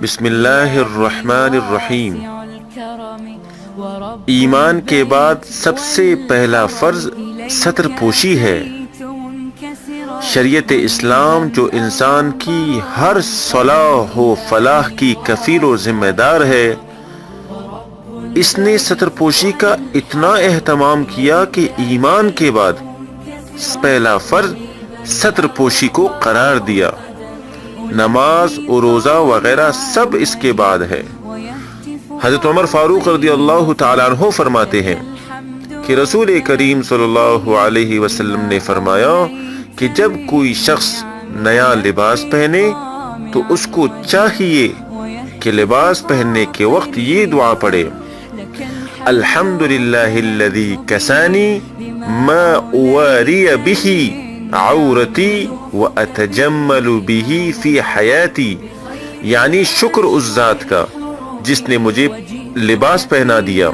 بسم اللہ الرحمن الرحیم۔ ایمان کے بعد سب سے پہلا فرض ستر پوشی ہے۔ شریعت اسلام جو انسان کی ہر صلاح و فلاح کی کفیل و ذمہ دار ہے، اس نے ستر پوشی کا اتنا اہتمام کیا کہ ایمان کے بعد پہلا فرض ستر پوشی کو قرار دیا۔ نماز اور روزہ وغیرہ سب اس کے بعد ہے۔ حضرت عمر فاروق رضی اللہ تعالیٰ عنہ فرماتے ہیں کہ رسول کریم صلی اللہ علیہ وسلم نے فرمایا کہ جب کوئی شخص نیا لباس پہنے تو اس کو چاہیے کہ لباس پہننے کے وقت یہ دعا پڑھے: الحمدللہ الذی کسانی ما اواری بہ عورتی واتجمل بہ فی حیاتی، یعنی شکر اس ذات کا جس نے مجھے لباس پہنا دیا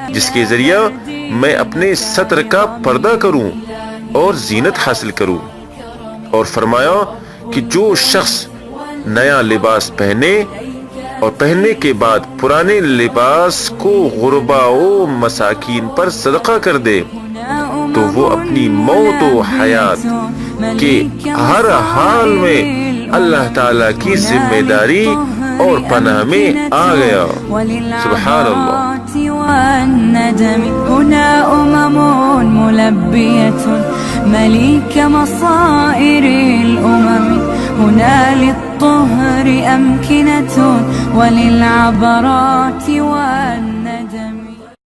جس کے ذریعہ میں اپنے ستر کا پردہ کروں اور زینت حاصل کروں۔ اور فرمایا کہ جو شخص نیا لباس پہنے اور پہننے کے بعد پرانے لباس کو غربا و مساکین پر صدقہ کر دے تو وہ اپنی موت و حیات کے ہر حال میں اللہ تعالیٰ کی ذمہ داری اور پناہ میں آ گیا۔ سبحان اللہ۔ هنا ملبية مليك مصائر هنا للطهر أمكنة وللعبرات